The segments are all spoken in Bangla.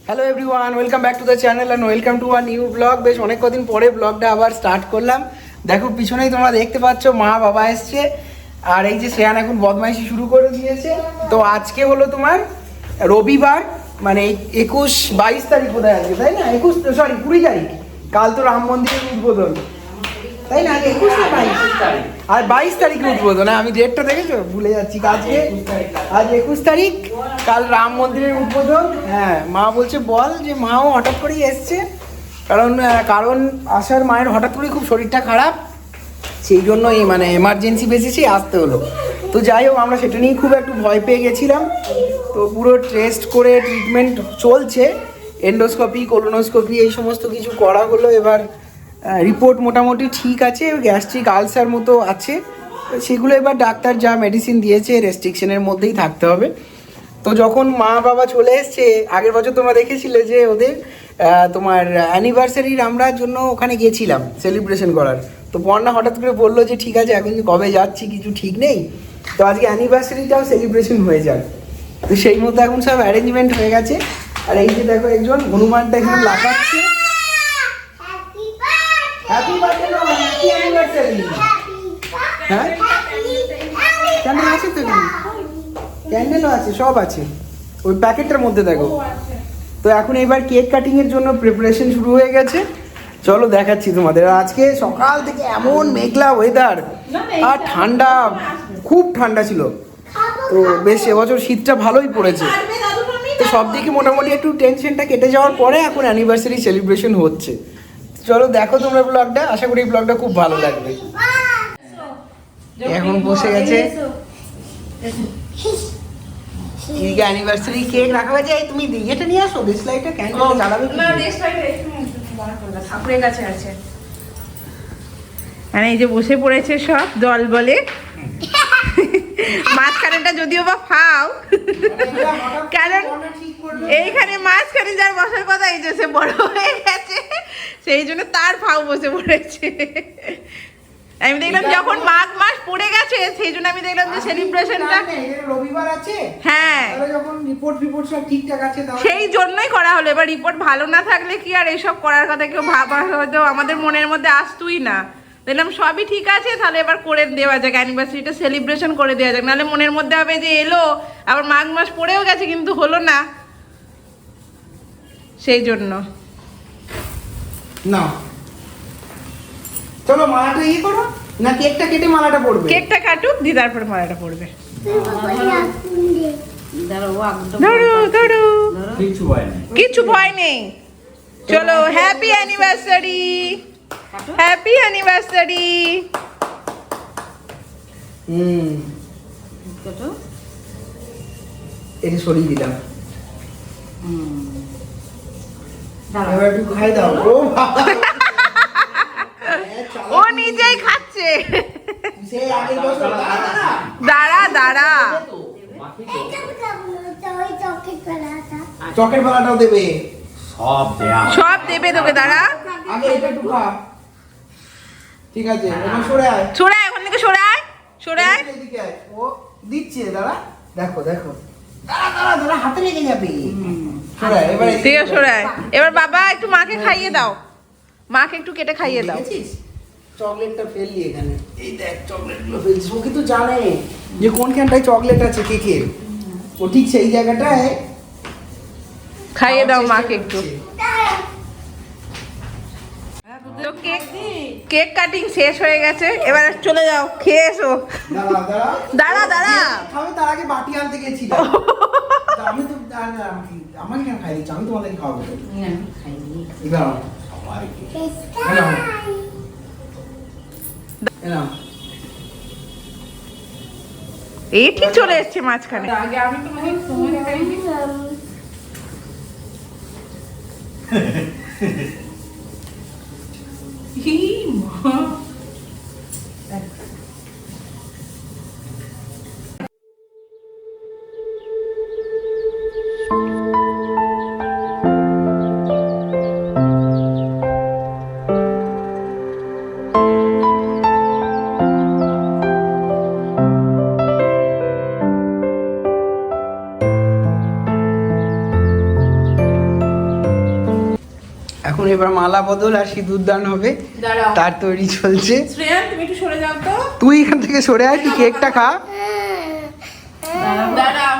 Hello everyone, welcome back to the channel and welcome to our new blog. বেশ অনেক কদিন পরে ব্লগটা আবার স্টার্ট করলাম। দেখো পিছনেই তোমরা দেখতে পাচ্ছ মা বাবা এসছে, আর এই যে শ্রেয়ান এখন বদমাইশি শুরু করে দিয়েছে। তো আজকে হলো তোমার রবিবার, মানে 22 তারিখ বোধ হয় আজকে, তাই না? 20 তারিখ। কাল তো রাম মন্দিরের উদ্বোধন, তাই না? 21 না 22 তারিখ, আর 22 তারিখে উদ্বোধন। আমি ডেটটা দেখেছো, ভুলে যাচ্ছি। আজকে আজ 21 তারিখ, কাল রাম মন্দিরের উদ্বোধন। হ্যাঁ, মা বলছে বল, যে মাও হঠাৎ করেই এসছে, কারণ আসার মায়ের হঠাৎ করেই খুব শরীরটা খারাপ, সেই জন্যই মানে এমার্জেন্সি বেসিসে আসতে হলো। তো যাই হোক, আমরা সেটা নিয়েই খুব একটু ভয় পেয়ে গেছিলাম। তো পুরো টেস্ট করে ট্রিটমেন্ট চলছে, এন্ডোস্কোপি, কোলোনোস্কোপি এই সমস্ত কিছু করা হলো। এবার রিপোর্ট মোটামুটি ঠিক আছে, গ্যাস্ট্রিক আলসার মতো আছে, সেগুলো এবার ডাক্তার যা মেডিসিন দিয়েছে রেস্ট্রিকশনের মধ্যেই থাকতে হবে। তো যখন মা বাবা চলে এসছে, আগের বছর তোমরা দেখেছিলে যে ওদের তোমার অ্যানিভার্সারির আমরা জন্য ওখানে গেছিলাম সেলিব্রেশন করার। তো পর্ণা হঠাৎ করে বললো যে ঠিক আছে, এখন কবে যাচ্ছি কিছু ঠিক নেই, তো আজকে অ্যানিভার্সারিটাও সেলিব্রেশন হয়ে যাক। তো সেই মতো এখন সব অ্যারেঞ্জমেন্ট হয়ে গেছে। আর এই যে দেখো, একজন হনুমানটা এখানে লাফাচ্ছে। Happy birthday, happy anniversary. হ্যাঁ, ক্যান্ডেল আছে তো, ক্যান্ডেলও আছে, সব আছে ওই প্যাকেটটার মধ্যে, দেখো। তো এখন এবার কেক কাটিং এর জন্য প্রিপারেশন শুরু হয়ে গেছে, চলো দেখাচ্ছি তোমাদের। আজকে সকাল থেকে এমন মেঘলা ওয়েদার, আর ঠান্ডা, খুব ঠান্ডা ছিল। তো বেশ এবছর শীতটা ভালোই পড়েছে। তো সব দিকে মোটামুটি একটু টেনশনটা কেটে যাওয়ার পরে এখন অ্যানিভার্সারি সেলিব্রেশন হচ্ছে। চলো দেখো তোমরা ব্লগটা, আশা করি এই ব্লগটা খুব ভালো লাগবে। এখন বসে গেছে অ্যানিভার্সারি কেক রাখা হয়েছে। তুমি ইয়েটা নিয়ে আসো, দেশলাইটা, ক্যান্ডেলটা জ্বালাবে কি? না, দেশলাইটা একটু ঠাকুরের কাছে আছে। মানে এই যে বসে পড়েছে সব দল বলে, মাঝখানেটা যদিও বা ফাও, কারণ এইখানে মাঝখানে যার বসার কথা, এই যে সে বড় হয়ে গেছে, সেই জন্য তার ফাও বসে পড়েছে। আমি দেখলাম যখন মাঘ মাস পড়ে গেছে, সেই জন্য আমি দেখলাম যে সেলিব্রেশনটা রবিবার আছে, হ্যাঁ, যখন রিপোর্ট সব ঠিকঠাক আছে, সেই জন্যই করা হলো। এবার রিপোর্ট ভালো না থাকলে কি আর এইসব করার কথা কেউ ভাবা, হয়তো আমাদের মনের মধ্যে আসতুই না। দেখলাম সবই ঠিক আছে, তাহলে এবার করে দেওয়া যাক, অ্যানিভার্সারিটা সেলিব্রেশন করে দেওয়া যাক। নাহলে মনের মধ্যে হবে যে এলো, আবার মাঘ মাস পড়েও গেছে কিন্তু হলো না, সেই জন্য। না চলো মালাটা ইয়ে করো না, কেকটা কেটে মালাটা পড়বে। কেকটা কাটুক, দিয়ে তারপরে মালাটা পড়বে। কিছু ভয় নেই, চলো। Happy anniversary, happy anniversary. এটা সরিয়ে দিলাম, এবার একটু খাই দাও। ও বাবা, ও নিজেই খাচ্ছে। সেই আগের বছর। দাঁড়া দাঁড়া, চকের পালাটাও দেবে, সব দেবে তোকে, দাঁড়া। আগে এটা একটু খা, ঠিক আছে? এখন সরে আয়, সরে আয়, ওখান থেকে সরে আয়, সরে আয়। এদিকে আয়। ও দিচ্ছে, দাঁড়া, দেখো দেখো, দাঁড়া দাঁড়া দাঁড়া, হাতে লেগে যাবে। সরে আয়, এবার ঠিক আছে, সরে আয়। এবার বাবা একটু মাকে খাইয়ে দাও, মাকে একটু কেটে খাইয়ে দাও। দেখেছিস চকলেটটা ফেললি এখানে, এই দেখ চকলেটগুলো ফেলছিস। ও কিন্তু জানে যে কোনখানটায় চকলেট আছে কেকের, ও ঠিক সেই জায়গাটায় খাইয়ে দাও মাকে একটু। তো কেক কাটিং শেষ হয়ে গেছে, এবার চলে যাও, খেয়ে এসো। দাঁড়া দাঁড়া দাঁড়া দাঁড়া, খাবে, তার আগে বাটি আনতে গেছিলাম। আমি তো আমাকে কেন খাই দিচ্ছি, আমি তোমাদেরকে খাওয়াবো। এবার এই ঠিক চলে এসছে মাঝখানে। আগে আমি তোমাকে খাইয়ে এবার মালা বদল আর সিঁদুর দান হবে, দাঁড়াও তার তৈরি চলছে। শ্রেয়ান তুমি একটু সরে যাও তো। তুই এখান থেকে সরে আয়, তুই কেকটা খা। দাঁড়াও,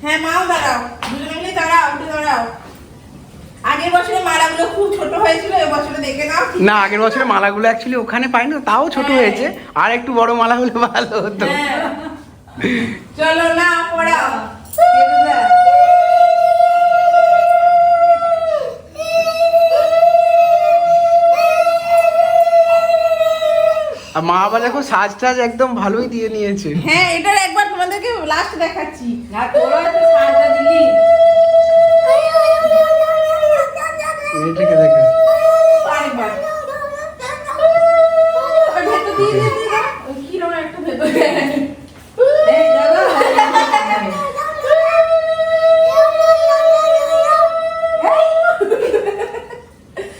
হ্যাঁ মাও দাঁড়াও, দুজনে মিলে দাঁড়াও, একটু দাঁড়াও। আগের বছরে মালাগুলো খুব ছোট হয়েছিল, এবছরে দেখে নাও। না, আগের বছরে মালাগুলো অ্যাকচুয়ালি ওখানে পাই না, তাও ছোট হ্যাঁ। হয়েছে, আর একটু বড় মালা হলে ভালো হতো। হ্যাঁ। চলো না পড়াও। আর মা আবার দেখো সাজ টাজ একদম ভালোই দিয়ে নিয়েছে। হ্যাঁ, এটার একবার তোমাদেরকে লাস্ট দেখাচ্ছি। না তোরা তো সাজটা দিলি। মেয়েটাকে দেখে আরেকবার। আর ভেতর দিয়ে দিয়ে দাও। ওই কিরকম একটা ভেতর দিয়ে। এই দাদা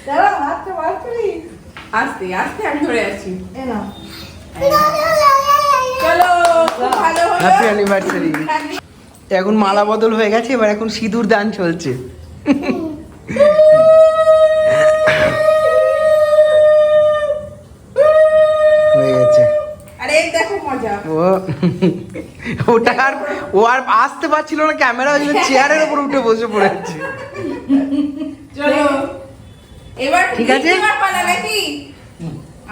দাঁড়াও, হাতটা বার করি। আস্তে আস্তে আমি ধরে আছি। চলো, খুব ভালো হলো। Happy anniversary. এখন মালা বদল হয়ে গেছে, এবার এখন সিঁদুর দান চলছে। হয়ে গেছে। আরে এই দেখো মজা। ও আর আসতে পারছিল না, ক্যামেরা ওই জন্য চেয়ারের উপর উঠে বসে পড়েছে। চলো এবার ঠিক আছে? এবার পালা নাকি?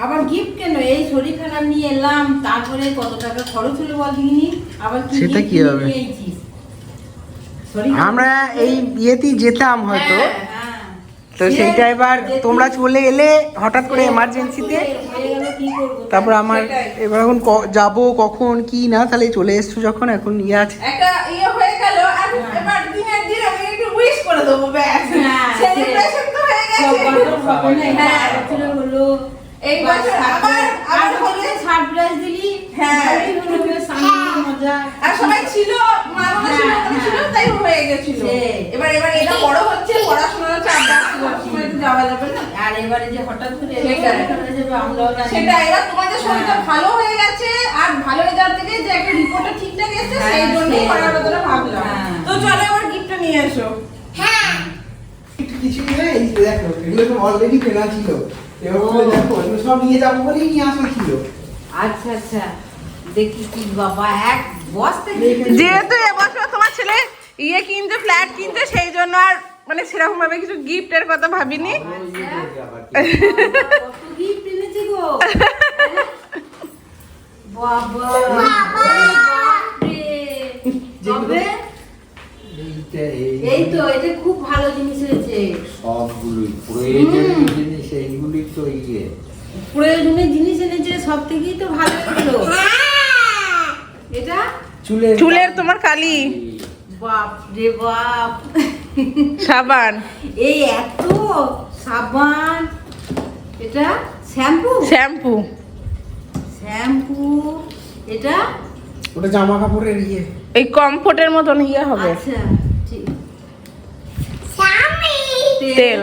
আবার গিফট কেন? এই শরীর খারাপ নিয়ে এলাম, তারপরে কত টাকা খরচ হলো বল দিনি। আবার কি সেটা gift কি কিনে হবে? নিয়ে এসেছিস? শরীর খারাপ- আমরা এই ইয়েতেই যেতাম হয়তো, হ্যাঁ। তো সেইটা এবার তোমরা চলে এলে হঠাৎ করে এমার্জেন্সিতে, হয়ে গেল, কি করবো? তারপর আমার সেটাই। এবার এখন যাবো কখন কি না, তাহলে চলে এসছো যখন এখন ইয়ে আছে। একটা ইয়ে হয়ে গেল, আর এবার দিনের দিন আমি একটু উইশ করে দেবো, ব্যাস। হ্যাঁ, সেলিব্রেশন তো হয়ে গেছে। সব বছর হবে না, এটা হ্যাঁ। বছরে হলো। এই বছর আবার হলে সারপ্রাইজ দিলি। হ্যাঁ। ভালোই হলো, বেশ আনন্দ, মজা। আর সবাই ছিল, মা বাবা ছিল, ওখানে ছিল, তাই হয়ে গেছিল। এবার এটা বড় হচ্ছে, পড়াশোনার চাপ আছে, সবসময় তো যাওয়া যাবে না। আর এবারে যে হঠাৎ করে সেটাই। হয়ে যাবে, আমরাও জানি না। সেটা এবার তোমাদের শরীরটা ভালো হয়ে গেছে, আর ভালো হয়ে যাওয়ার থেকে যে একটা রিপোর্টটা ঠিকঠাক এসেছে, হ্যাঁ, সেই জন্যই সেই। করার কথা ভাবলাম। হ্যাঁ। তো চলো এবার গিফটটা নিয়ে এসো। কিছু নেই, দেখো এগুলো তো অলরেডি কেনা ছিল, এবার বলে দেখো এগুলো সব নিয়ে যাবো বলেই নিয়ে আসা ছিল। আচ্ছা আচ্ছা, দেখি কি বাবা, এক বস্তা যেহেতু এবছর তোমার ছেলে ইয়ে কিনছে, ফ্ল্যাট কিনছে, সেই জন্য আর মানে সেরকম ভাবে কিছু গিফটের কথা ভাবিনি। কত গিফট এনেছি গো। বাবা, বাপরে। তবে এই তো, এটা খুব ভালো জিনিস হয়েছে। সবগুলোই প্রয়োজনীয় জিনিস, এইগুলি তো ইয়ে প্রয়োজনীয় জিনিস এনেছে, সব থেকেই তো ভালো হলো। এটা চুলের তোমার কালি, বাপ রে বাপ, সাবান, এই এত সাবান, এটা শ্যাম্পু, শ্যাম্পু, শ্যাম্পু, এটা ওটা জামা কাপড়ের ইয়ে। এই কমফোর্টের মতন ইয়ে হবে, আচ্ছা ঠিক। তেল,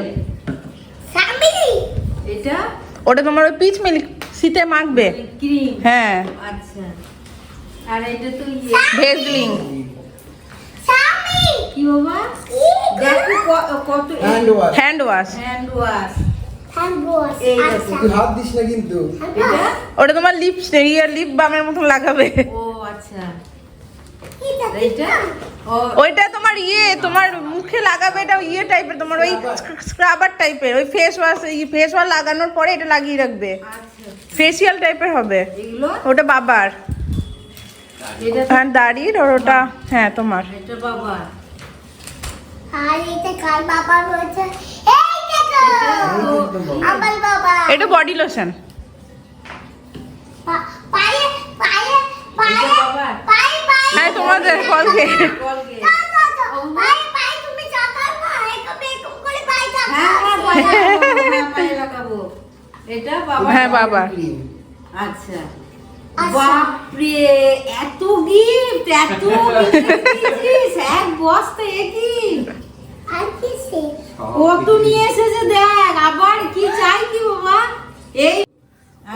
এটা ওটা তোমার ওই পিচ মিল্ক শীতে মাখবে। ক্রিম, হ্যাঁ, আচ্ছা। আর এটা তো ইয়ে ভেজলিং, কি বাবা, দেখো কত hand wash. Hand wash, hand wash, এই দেখো তুই হাত দিস না কিন্তু। এটা, ওটা তোমার লিপ বামের মতন লাগাবে। ও আচ্ছা, এইটা ও ওইটা তোমার ইয়ে, তোমার মুখে লাগাবে, এটা ইয়ে টাইপের, তোমার ওই স্ক্রাবার টাইপের, ওই ফেস ওয়াশ লাগানোর পরে এটা লাগিয়ে রাখবে, আচ্ছা, ফেসিয়াল টাইপের হবে। এগুলো ওটা বাবার, এটা হ্যাঁ দাড়ির, আর ওটা হ্যাঁ তোমার। এটা বাবা, এটা বডি লোশন, এটা বাবা, হ্যাঁ তোমাদের কলগেট, কলগেট, হ্যাঁ পায়ে লাগাবো, এটা বাবা, হ্যাঁ বাবার। আচ্ছা। বাপরে, এত গিফট, এত জিনিস, এক বস্তা একই কত নিয়ে এসেছে দেখ, আবার কি চাই কি বাবা, এই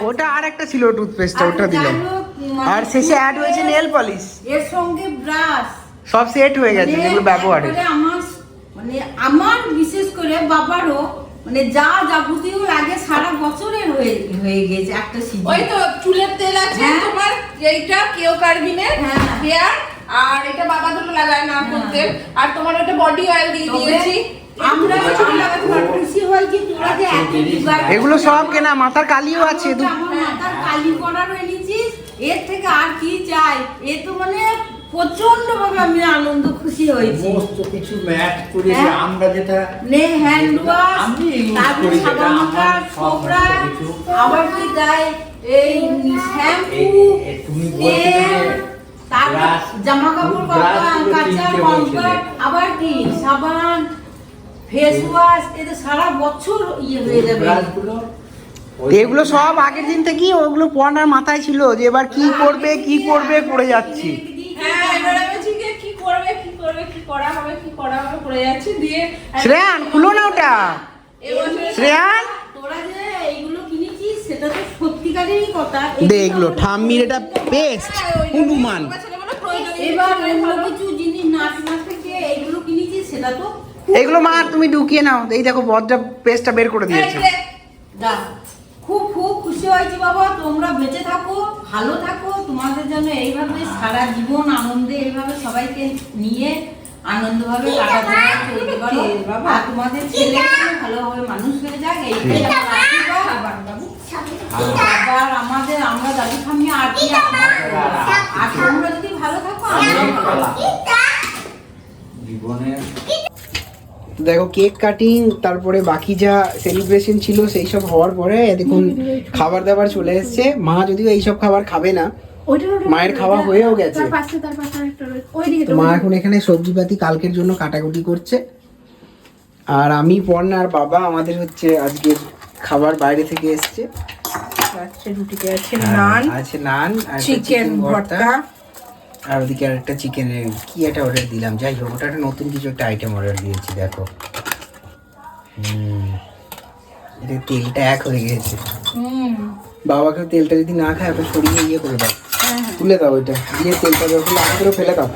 ওটা আর একটা ছিল টুথপেস্টটা, ওটা আর দিলাম। যাই হোক, মানে আর শেষে অ্যাড হয়েছে নেল পলিশ, এর সঙ্গে ব্রাশ, সব সেট হয়ে গেছে যেগুলো ব্যবহারের। আমার মানে আমার বিশেষ করে বাবারও মানে যা যাবতীয় লাগে সারা বছরের হয়ে গেছে একটা সিজন। ওই তো চুলের তেল আছে হ্যাঁ। তোমার, এইটা কেও কার্বিনের হ্যাঁ। হেয়ার, আর এটা বাবা দুটো লাগায় না করতে, আর তোমার ওটা বডি অয়েল দিয়ে দিয়েছি। আমরা খুশি হই যে তোরা যে এত জোগাড় এগুলো সব কেনা, মাথার কালিও আছে। আমার মাথার কালি করারও এনেছিস, এর থেকে আর কি চাই? এ তো মানে প্রচন্ড ভাবে আমি আনন্দ খুশি হয়েছি। সমস্ত কিছু ম্যাচ করেছে। হ্যাঁ। আমরা যেটা নে হ্যান্ড ওয়াশ, আমি use তারপরে করি সাদা যেটা মাথা আমার সব ছোকরা, কিছু। আবার কি চাই এই শ্যাম্পু, তুমি বলছিলে তেল, যে তারপর brush, জামা কাপড় brush গুলো কাচা কিনতে কমফর্ট, আবার কি সাবান, ফেস ওয়াশ, এটা সারা বছর ইয়ে হয়ে যাবে। ব্রাশগুলো এগুলো সব আগের দিন থেকেই ওগুলো পড়ার মাথায় ছিল যে এবার কি করবে কি করবে করে যাচ্ছি। হ্যাঁ, এবার আমি ঠিক কি করবে কি করা হবে করে যাচ্ছি দিয়ে। শ্রেয়ান খুলো না ওটা, এবছরে শ্রেয়ান তোরা যে এইগুলো কিনেছিস সেটা তো সত্যিকারেরই কথা। দে এগুলো ঠাম্মির এটা পেস্ট হনুমান। ছেলেগুলো প্রয়োজনীয় এবার জিনিস অন্য কিছু জিনিস না থেকে এইগুলো কিনেছিস সেটা তো খুব এগুলো মা তুমি ঢুকিয়ে নাও। এই দেখো বজ্জা পেস্টটা বের করে দিয়েছে। দাও। খুব খুব খুশি হয়েছি বাবা, তোমরা বেঁচে থাকো, ভালো থাকো, তোমাদের জন্য এইভাবে সারা জীবন আনন্দে এইভাবে সবাইকে নিয়ে আনন্দভাবে কাটাতে পারো, চলতে পারো বাবা। আর তোমাদের ছেলেকে ভালোভাবে মানুষ হয়ে যাক, এইটাই আমার আশীর্বাদ। আবার আমরা দাদু ঠাম্মি আর কি আর তোমরা যদি ভালো থাকো আমরাও ভালো থাকবো। জীবনের তো দেখো কেক কাটিং, তারপরে বাকি যা সেলিব্রেশন ছিল সেই সব হওয়ার পরে দেখুন খাবার দাবার চলে এসছে। মা যদিও এইসব খাবার খাবে না, মায়ের খাওয়া হয়েও গেছে। তো মা এখন এখানে সবজিপাতি কালকের জন্য কাটাকুটি করছে। আর আমি পর্ণা আর বাবা আমাদের হচ্ছে আজকের খাবার বাইরে থেকে এসছে। রুটিতে আছে নান, আছে নান আর চিকেন ভর্তা, আর ওদিকে আর একটা চিকেনের কি একটা অর্ডার দিলাম। যাই হোক, ওটা একটা নতুন কিছু একটা আইটেম অর্ডার দিয়েছি। দেখো এটা তেলটা এক হয়ে গেছে। বাবাকে তেলটা যদি না খায় ওটা সরিয়ে ইয়ে করে দাও, তুলে দাও ওইটা দিয়ে তেলটা যখন আগে করে ফেলে দাও।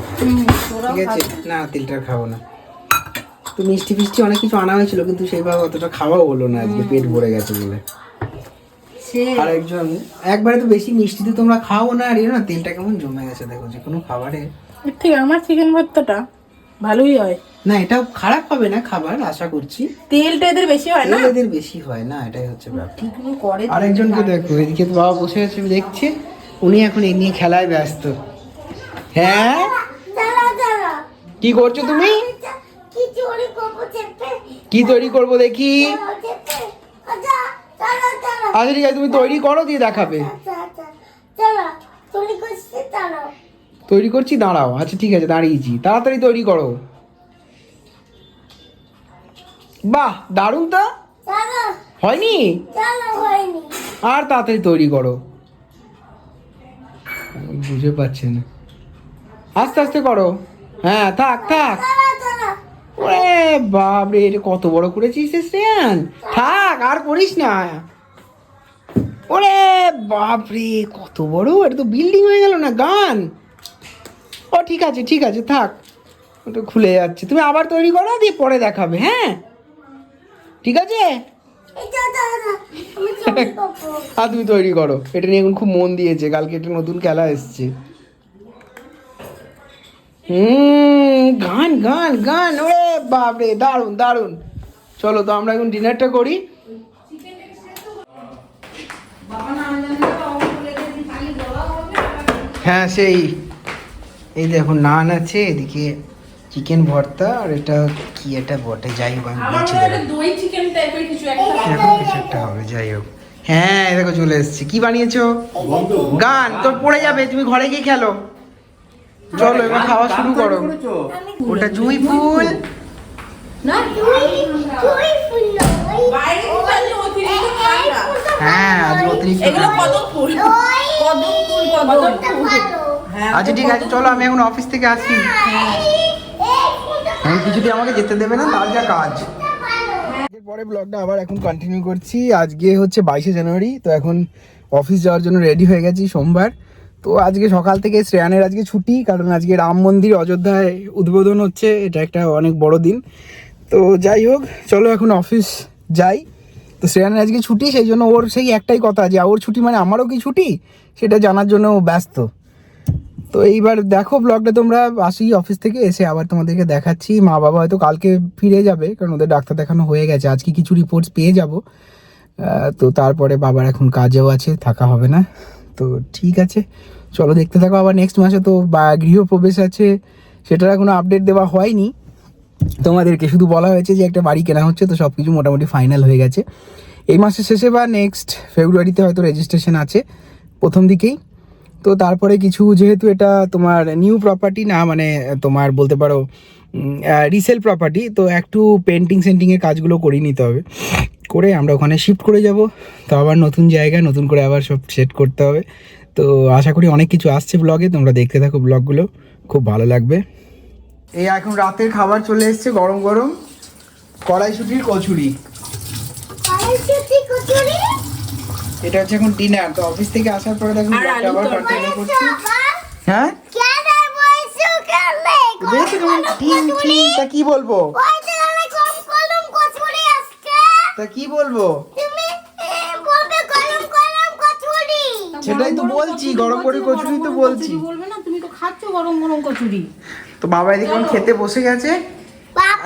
ঠিক আছে, না তেলটা খাবো না। তো মিষ্টি ফিষ্টি অনেক কিছু আনা হয়েছিল কিন্তু সেইভাবে অতটা খাওয়াও হলো না আজকে, পেট ভরে গেছে বলে। আর একজন একবারে তো বেশি মিষ্টি তো তোমরা খাও না, আর না তেলটা কেমন জমে গেছে দেখো যে কোনো খাবারে। ঠিক আমার চিকেন ভর্তাটা ভালোই হয় না, এটাও খারাপ হবে না খাবার, আশা করছি। তেলটা এদের বেশি হয় না, তেল এদের বেশি হয় না, এটাই হচ্ছে ব্যাপার। করে আরেকজনকে দেখো, এদিকে তো বাবা বসে আছে দেখছে, উনি এখন এই নিয়ে খেলায় ব্যস্ত। হ্যাঁ কি করছো তুমি? কি তৈরি করবো দেখি? আচ্ছা ঠিক আছে, তুমি তৈরি করো দিয়ে দেখাবে। তৈরি করছি, দাঁড়াও। আচ্ছা ঠিক আছে, দাঁড়িয়েছি, তাড়াতাড়ি তৈরি করো। বাহ দারুণ তো, হয়নি? আর তাড়াতাড়ি তৈরি করো। বুঝে পাচ্ছে না, আস্তে আস্তে করো। হ্যাঁ থাক থাক। ওরে বাপরে, এটা কত বড় করেছিস শ্রেয়ান, থাক আর করিস না। ওরে বাপরে কত বড়, এটা তো বিল্ডিং হয়ে গেল না, গান। ও ঠিক আছে ঠিক আছে থাক, ওটা খুলে যাচ্ছে। তুমি আবার তৈরি করো দিয়ে পরে দেখাবে। হ্যাঁ ঠিক আছে, আর তুমি তৈরি করো। এটা নিয়ে এখন খুব মন দিয়েছে, কালকে একটা নতুন খেলা এসছে। গান গান গান, ওরে বাপরে দারুন দারুন। চলো তো আমরা এখন ডিনারটা করি। হ্যাঁ সেই এই দেখো নান আছে, এদিকে চিকেন ভর্তা, আর এটা কি এটা বটে, যাই হোক আমি বলছি দই চিকেন টাইপের কিছু একটা এখন কিছু একটা হবে, যাই হোক। হ্যাঁ এই দেখো চলে এসেছে। কি বানিয়েছো? গান তোর পড়ে যাবে, তুমি ঘরে গিয়ে খেলো। চলো এবার খাওয়া শুরু করো। ওটা জুঁই ফুল, বাইরে খালি অতিরিক্ত ঠান্ডা। হ্যাঁ আজ অতিরিক্ত এগুলো ঠান্ডা। কদম ফুল, কদম ফুল। আচ্ছা ঠিক আছে, চলো আমি এখন অফিস থেকে আসি। এখন কিছুতে আমাকে যেতে দেবে না, তার যা কাজ। পরে ব্লগটা আবার এখন কন্টিনিউ করছি। আজকে হচ্ছে 22শে জানুয়ারি, তো এখন অফিস যাওয়ার জন্য রেডি হয়ে গেছি, সোমবার। তো আজকে সকাল থেকে শ্রেয়ানের আজকে ছুটি, কারণ আজকে রাম মন্দির অযোধ্যায় উদ্বোধন হচ্ছে, এটা একটা অনেক বড় দিন। তো যাই হোক, চলো এখন অফিস যাই। তো শ্রেয়ানের আজকে ছুটি, সেই জন্য ওর সেই একটাই কথা যে ওর ছুটি মানে আমারও কি ছুটি সেটা জানার জন্য ও ব্যস্ত। তো এইবার দেখো ব্লগটা তোমরা, আসি অফিস থেকে এসে আবার তোমাদেরকে দেখাচ্ছি। মা বাবা হয়তো কালকে ফিরে যাবে, কারণ ওদের ডাক্তার দেখানো হয়ে গেছে, আজকে কিছু রিপোর্টস পেয়ে যাব। তো তারপরে বাবার এখন কাজেও আছে, থাকা হবে না। তো ঠিক আছে, চলো দেখতে থাকো। আবার নেক্সট মাসে তো গৃহপ্রবেশ আছে, সেটার এখনো আপডেট দেওয়া হয়নি তোমাদেরকে, শুধু বলা হয়েছে যে একটা বাড়ি কেনা হচ্ছে, তো সব কিছু মোটামুটি ফাইনাল হয়ে গেছে। এই মাসের শেষে বা নেক্সট ফেব্রুয়ারিতে হয়তো রেজিস্ট্রেশন আছে প্রথম দিকেই। তো তারপরে কিছু, যেহেতু এটা তোমার নিউ প্রপার্টি না, মানে তোমার বলতে পারো রিসেল প্রপার্টি, তো একটু পেন্টিং সেন্টিংয়ের কাজগুলো করিয়ে নিতে হবে, করে আমরা ওখানে শিফট করে যাব। তো আবার নতুন জায়গা, নতুন করে আবার সব সেট করতে হবে। তো আশা করি অনেক কিছু আসছে ব্লগে, তোমরা দেখতে থাকো ব্লগগুলো, খুব ভালো লাগবে। এই এখন রাতের খাবার চলে এসছে, গরম গরম কড়াইশুটির কচুরি। এটা হচ্ছে এখন ডিনার। তো অফিস থেকে আসার পরে দেখুন আবার কন্টিনিউ করছি। হ্যাঁ দেখি তুমি তা কি বলবো, তা কি বলবো, সেটাই তো বলছি, গরম করে কচুরি তো বলছি। বলবে না, তুমি তো খাচ্ছ গরম গরম কচুরি। তো বাবা এদিকে এখন খেতে বসে গেছে,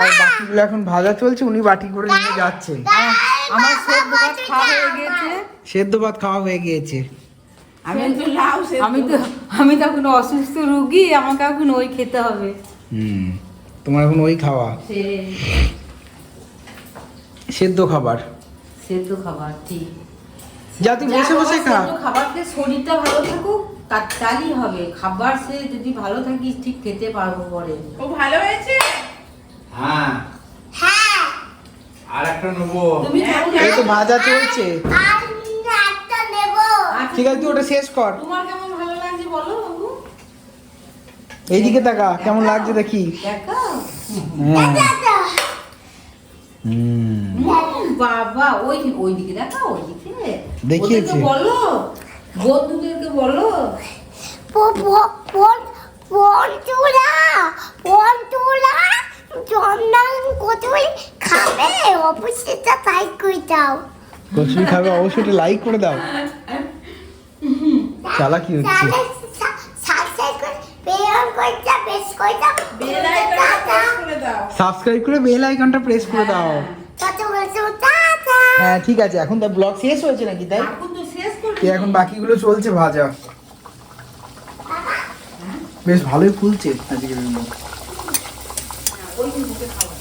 আর বাকিগুলো এখন ভাজা চলছে, উনি বাটি করে নিয়ে যাচ্ছে। আমার সেদ্ধ ভাত খাওয়া হয়ে গেছে। সেদ্ধ ভাত খাওয়া হয়ে গিয়েছে। আমি তো এখন অসুস্থ রোগী, আমাকে এখন ওই খেতে হবে। তোমার এখন ওই খাওয়া, সেদ্ধ খাবার, সেদ্ধ খাবার। ঠিক, যা তুই বসে বসে খা। সেদ্ধ খাবার খেয়ে শরীরটা ভালো থাকুক, তাহলেই হবে। খাবার সে যদি ভালো থাকিস ঠিক খেতে পারবো পরে। ও ভালো হয়েছে। হ্যাঁ আর একটা নেবো। তুমি এই তো ভাজা চলছে, ঠিক আছে তুই ওটা শেষ কর। তোমার কেমন ভালো লাগছে বলো বাবু? এইদিকে তাকা, কেমন লাগছে দেখি। দেখো হ্যাঁ। বাবা, ওইদিকে দেখো, ওইদিকে দেখিয়েছে। ওদেরকে বলো, বন্ধুদেরকে বলো। কচুরি খাবে অবশ্যই একটা লাইক করে দাও। চালা কি হচ্ছে, সাবস্ক্রাইব করে বেল আইকনটা প্রেস করে দাও। হ্যাঁ ঠিক আছে, এখন তো ব্লগ শেষ হয়েছে নাকি, তাই এখন তো শেষ করবি। এখন বাকিগুলো চলছে ভাজা। বেশ ভালোই ফুলছে আজকে। ওই দিকে খাবো।